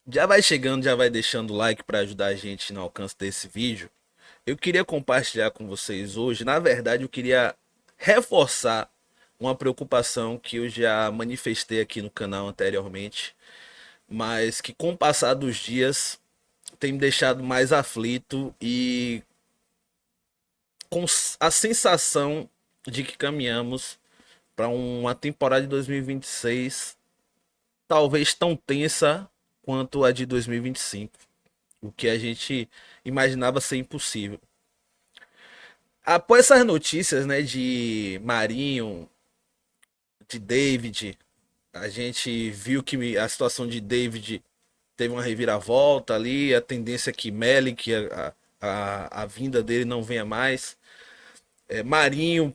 Já vai chegando, já vai deixando o like para ajudar a gente no alcance desse vídeo. Eu queria compartilhar com vocês hoje, na verdade, eu queria reforçar uma preocupação que eu já manifestei aqui no canal anteriormente, mas que com o passar dos dias tem me deixado mais aflito e com a sensação de que caminhamos para uma temporada de 2026 talvez tão tensa quanto a de 2025, o que a gente imaginava ser impossível. Após essas notícias, né, de Marinho, de David, a gente viu que a situação de David teve uma reviravolta ali, a tendência é que Melik, a vinda dele não venha mais. Marinho,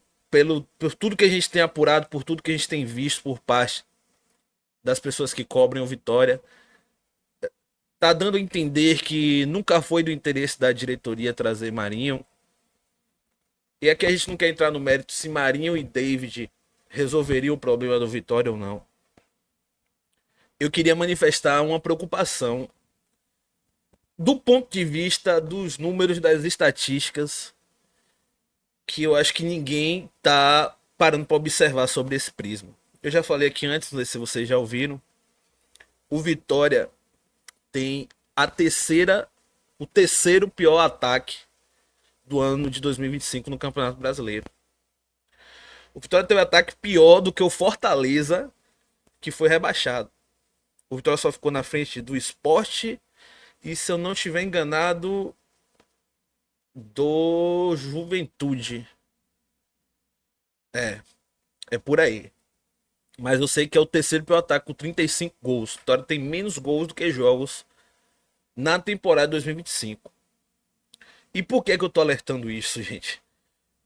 por tudo que a gente tem apurado, por tudo que a gente tem visto por parte das pessoas que cobrem o Vitória, tá dando a entender que nunca foi do interesse da diretoria trazer Marinho. E aqui a gente não quer entrar no mérito se Marinho e David resolveriam o problema do Vitória ou não. Eu queria manifestar uma preocupação do ponto de vista dos números das estatísticas que eu acho que ninguém tá parando para observar sobre esse prisma. Eu já falei aqui antes, não sei se vocês já ouviram, o Vitória tem o terceiro pior ataque do ano de 2025 no Campeonato Brasileiro. O Vitória teve um ataque pior do que o Fortaleza, que foi rebaixado. O Vitória só ficou na frente do Sport e, se eu não estiver enganado, do Juventude. É, é por aí. Mas eu sei que é o terceiro pior ataque com 35 gols. O Vitória tem menos gols do que jogos na temporada 2025. E por que eu tô alertando isso, gente?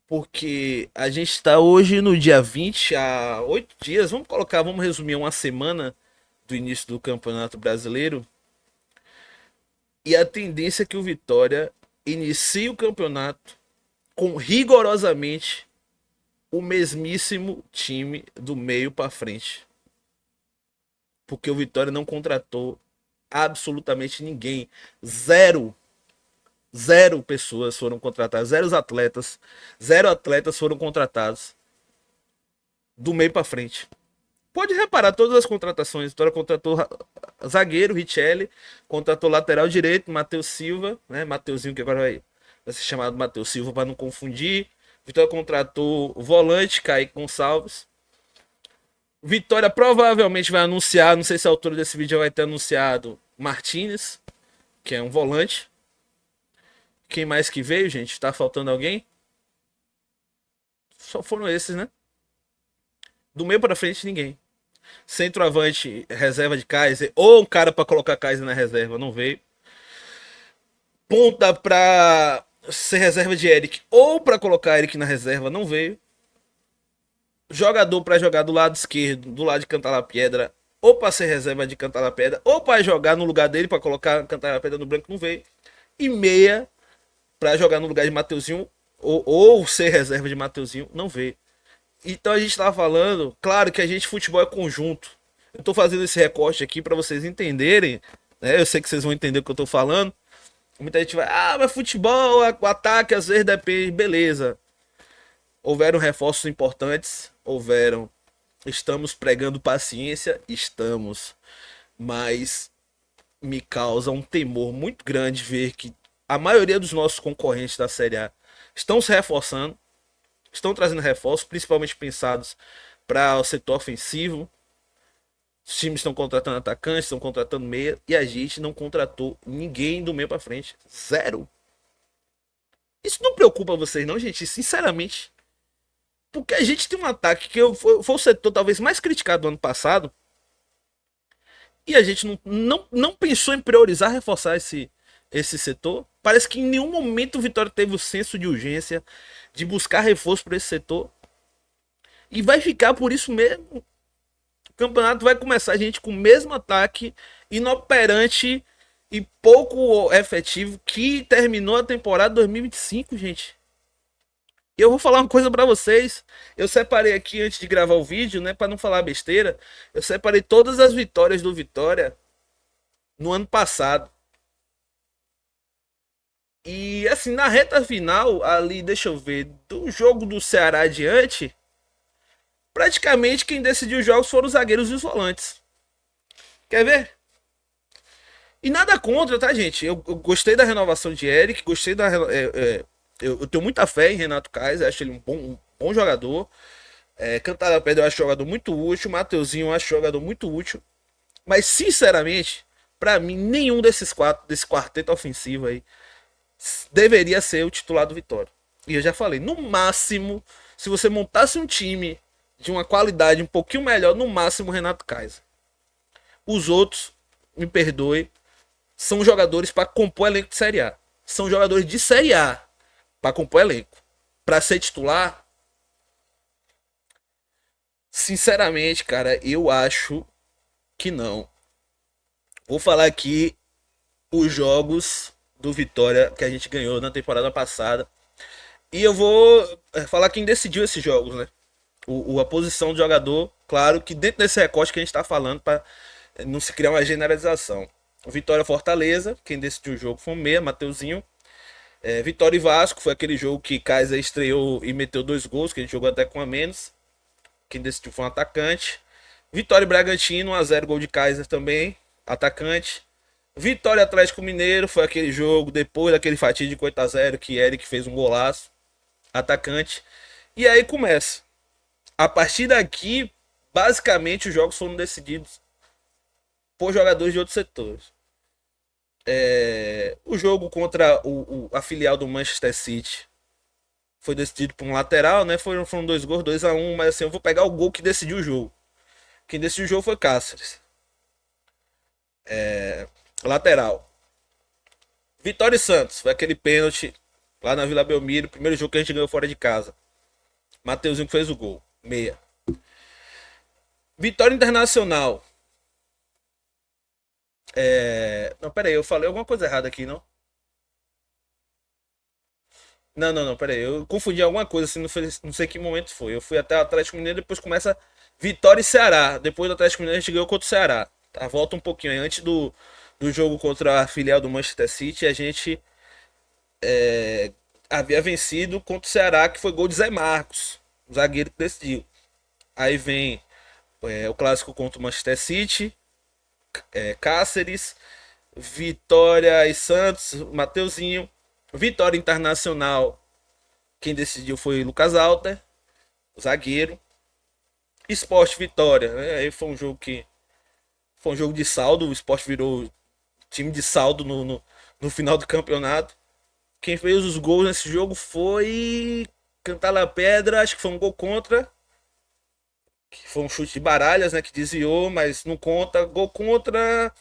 Porque a gente está hoje no dia 20, há 8 dias, vamos resumir uma semana do início do Campeonato Brasileiro. E a tendência é que o Vitória inicie o campeonato com rigorosamente o mesmíssimo time do meio para frente. Porque o Vitória não contratou absolutamente ninguém. Zero pessoas foram contratadas, zero atletas foram contratados do meio para frente. Pode reparar todas as contratações. Vitória contratou zagueiro, Richelli, contratou lateral direito, Matheus Silva, né? Mateuzinho, que agora vai ser chamado Matheus Silva para não confundir. Vitória contratou volante, Kaique Gonçalves. Vitória provavelmente vai anunciar, não sei se a altura desse vídeo já vai ter anunciado, Martínez, que é um volante. Quem mais que veio, gente? Tá faltando alguém? Só foram esses, né? Do meio para frente, ninguém. Centroavante, reserva de Kaiser, ou um cara para colocar Kaiser na reserva, não veio. Ponta para ser reserva de Eric, ou para colocar Eric na reserva, não veio. Jogador para jogar do lado esquerdo, do lado de Cantar a Pedra, ou para ser reserva de Cantar a Pedra, ou para jogar no lugar dele, para colocar Cantar a Pedra no branco, não veio. E meia para jogar no lugar de Mateuzinho, ou ser reserva de Mateuzinho, não veio. Então a gente tava falando, claro que a gente futebol é conjunto. Eu tô fazendo esse recorte aqui para vocês entenderem, né? Eu sei que vocês vão entender o que eu tô falando. Muita gente vai, mas futebol, o ataque às vezes depende, beleza. Houveram reforços importantes, houveram. Estamos pregando paciência, estamos. Mas me causa um temor muito grande ver que a maioria dos nossos concorrentes da Série A estão se reforçando, estão trazendo reforços, principalmente pensados para o setor ofensivo. Os times estão contratando atacantes, estão contratando meia, e a gente não contratou ninguém do meio para frente. Zero. Isso não preocupa vocês, não, gente? Sinceramente. Porque a gente tem um ataque que foi o setor talvez mais criticado do ano passado. E a gente não pensou em priorizar, reforçar esse setor. Parece que em nenhum momento o Vitória teve o senso de urgência de buscar reforço para esse setor. E vai ficar por isso mesmo. O campeonato vai começar a gente com o mesmo ataque inoperante e pouco efetivo que terminou a temporada 2025, gente. E eu vou falar uma coisa para vocês. Eu separei aqui antes de gravar o vídeo, né, para não falar besteira. Eu separei todas as vitórias do Vitória no ano passado. E assim, na reta final, ali, deixa eu ver, do jogo do Ceará adiante, praticamente quem decidiu os jogos foram os zagueiros e os volantes. Quer ver? E nada contra, tá, gente? Eu gostei da renovação de Eric, gostei da. Eu tenho muita fé em Renato Kaiser, acho ele um bom jogador. Cantada Pedra eu acho jogador muito útil, Mateuzinho eu acho jogador muito útil. Mas, sinceramente, pra mim, nenhum desses quatro, desse quarteto ofensivo aí, deveria ser o titular do Vitória. E eu já falei, no máximo, se você montasse um time de uma qualidade um pouquinho melhor, no máximo Renato Kaiser. Os outros, me perdoe, são jogadores para compor elenco de Série A. São jogadores de Série A para compor elenco. Para ser titular, sinceramente, cara, eu acho que não. Vou falar aqui os jogos do Vitória que a gente ganhou na temporada passada. E eu vou falar quem decidiu esses jogos, né? A posição do jogador, claro que dentro desse recorte que a gente está falando, para não se criar uma generalização. Vitória Fortaleza, quem decidiu o jogo foi o Meia, Mateuzinho. Vitória e Vasco, foi aquele jogo que Kaiser estreou e meteu 2 gols, que a gente jogou até com a menos. Quem decidiu foi um atacante. Vitória e Bragantino, 1x0, gol de Kaiser também, atacante. Vitória Atlético Mineiro, foi aquele jogo depois daquele fatídico 8x0 que Eric fez um golaço, atacante. E aí começa. A partir daqui, basicamente os jogos foram decididos por jogadores de outros setores. O jogo contra a filial do Manchester City foi decidido por um lateral, né? Foram 2 gols, 2x1, mas assim, eu vou pegar o gol que decidiu o jogo. Quem decidiu o jogo foi Cáceres. Lateral. Vitória e Santos, foi aquele pênalti lá na Vila Belmiro, primeiro jogo que a gente ganhou fora de casa. Mateuzinho que fez o gol, meia. Vitória Internacional. Não, pera aí, eu falei alguma coisa errada aqui, não? Não, pera aí, eu confundi alguma coisa, assim, não sei que momento foi. Eu fui até o Atlético Mineiro, depois começa Vitória e Ceará. Depois do Atlético Mineiro a gente ganhou contra o Ceará. Tá? Volta um pouquinho aí, antes do jogo contra a filial do Manchester City, a gente havia vencido contra o Ceará, que foi gol de Zé Marcos, o zagueiro que decidiu. Aí vem o clássico contra o Manchester City, Cáceres, Vitória e Santos, Mateuzinho, Vitória Internacional, quem decidiu foi Lucas Alter, zagueiro. Esporte Vitória, né? Aí foi um jogo de saldo, o Esporte virou time de saldo no final do campeonato. Quem fez os gols nesse jogo foi Cantar a Pedra, acho que foi um gol contra, que foi um chute de Baralhas, né, que desviou, mas não conta. Gol contra,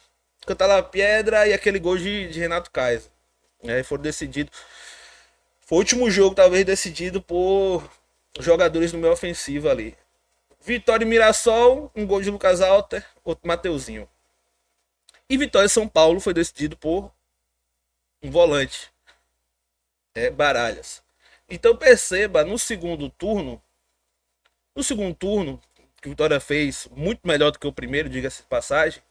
Cantar a Pedra e aquele gol de Renato Kaiser. Aí foram decididos. Foi o último jogo, talvez, decidido por jogadores no meio ofensivo ali. Vitória e Mirassol, um gol de Lucas Alter, outro Mateuzinho. E Vitória e São Paulo foi decidido por um volante, Baralhas. Então perceba, no segundo turno, que o Vitória fez muito melhor do que o primeiro, diga-se de passagem.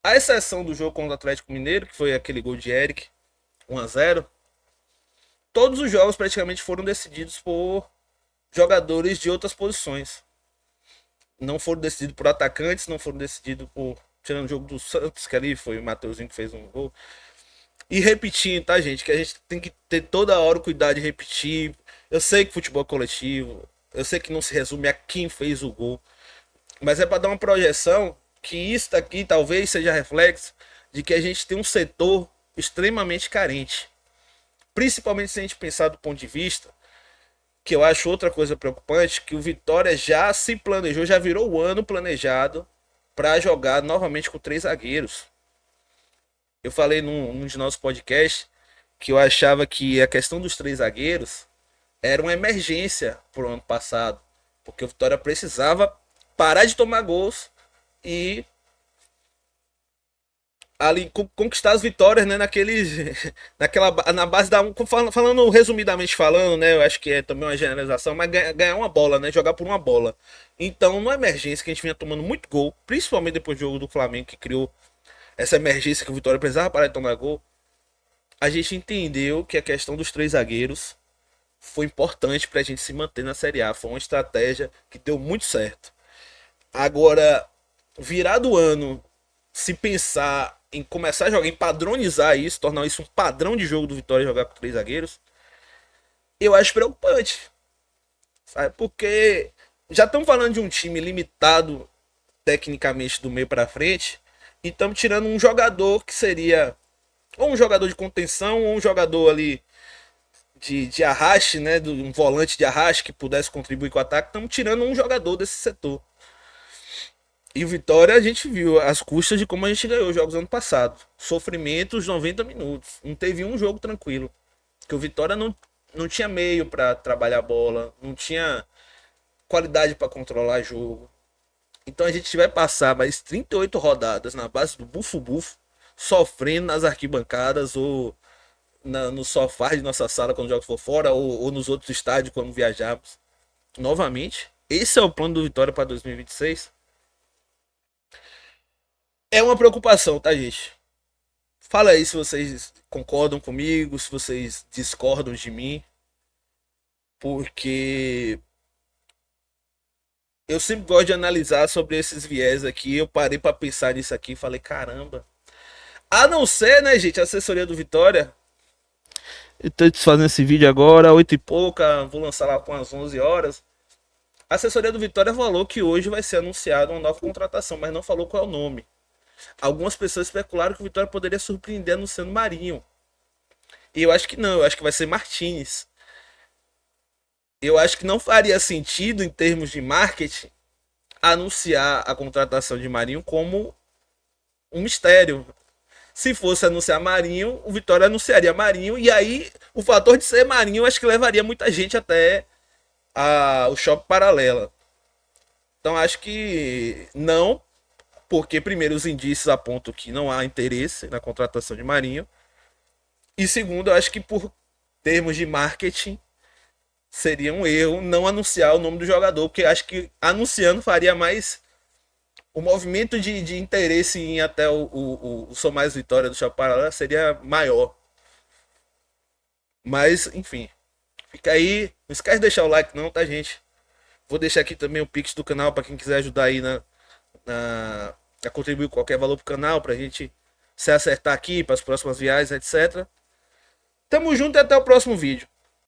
A exceção do jogo contra o Atlético Mineiro, que foi aquele gol de Eric, 1x0. Todos os jogos praticamente foram decididos por jogadores de outras posições. Não foram decididos por atacantes, não foram decididos por. Tirando o jogo do Santos, que ali foi o Mateuzinho que fez um gol. E repetindo, tá, gente? Que a gente tem que ter toda hora o cuidado de repetir. Eu sei que futebol é coletivo, eu sei que não se resume a quem fez o gol, mas é para dar uma projeção que isso daqui talvez seja reflexo de que a gente tem um setor extremamente carente. Principalmente se a gente pensar do ponto de vista, que eu acho outra coisa preocupante, que o Vitória já se planejou, já virou o ano planejado para jogar novamente com 3 zagueiros. Eu falei num de nossos podcasts que eu achava que a questão dos 3 zagueiros era uma emergência pro ano passado, porque o Vitória precisava parar de tomar gols e ali conquistar as vitórias, né, na base da falando resumidamente falando, né, eu acho que é também uma generalização, mas ganhar uma bola, né, jogar por uma bola. Então, numa emergência que a gente vinha tomando muito gol, principalmente depois do jogo do Flamengo que criou essa emergência que o Vitória precisava para de tomar gol, a gente entendeu que a questão dos três zagueiros foi importante para a gente se manter na Série A. Foi uma estratégia que deu muito certo. Agora, virado o ano, se pensar em começar a jogar, em padronizar isso, tornar isso um padrão de jogo do Vitória jogar com três zagueiros, eu acho preocupante. Sabe? Porque já estamos falando de um time limitado tecnicamente do meio para frente e estamos tirando um jogador que seria ou um jogador de contenção ou um jogador ali de arraste, né, um volante de arraste que pudesse contribuir com o ataque. Estamos tirando um jogador desse setor. E o Vitória a gente viu as custas de como a gente ganhou os jogos ano passado. Sofrimento os 90 minutos. Não teve um jogo tranquilo. Porque o Vitória não tinha meio para trabalhar a bola, não tinha qualidade para controlar jogo. Então a gente vai passar mais 38 rodadas na base do bufo-bufo, sofrendo nas arquibancadas ou no sofá de nossa sala quando o jogo for fora, ou nos outros estádios quando viajarmos. Novamente, esse é o plano do Vitória para 2026. É uma preocupação, tá, gente? Fala aí se vocês concordam comigo, se vocês discordam de mim, porque eu sempre gosto de analisar sobre esses viés aqui. Eu parei para pensar nisso aqui e falei, caramba. A não ser, né, gente, a assessoria do Vitória. Eu tô fazendo esse vídeo agora, 8 e pouca, vou lançar lá com as 11 horas. A assessoria do Vitória falou que hoje vai ser anunciada uma nova contratação, mas não falou qual é o nome. Algumas pessoas especularam que o Vitória poderia surpreender anunciando Marinho. E eu acho que não, eu acho que vai ser Martínez. Eu acho que não faria sentido, em termos de marketing, anunciar a contratação de Marinho como um mistério. Se fosse anunciar Marinho, o Vitória anunciaria Marinho, e aí o fator de ser Marinho acho que levaria muita gente até o Shopping Paralela. Então acho que não, porque primeiro os indícios apontam que não há interesse na contratação de Marinho, e segundo, eu acho que por termos de marketing seria um erro não anunciar o nome do jogador, porque acho que anunciando faria mais o movimento de interesse em ir até o Sou Mais Vitória do Chaparral seria maior. Mas, enfim, fica aí. Não esquece de deixar o like não, tá, gente? Vou deixar aqui também o Pix do canal para quem quiser ajudar aí a contribuir com qualquer valor pro canal, pra gente se acertar aqui para as próximas viagens, etc. Tamo junto e até o próximo vídeo.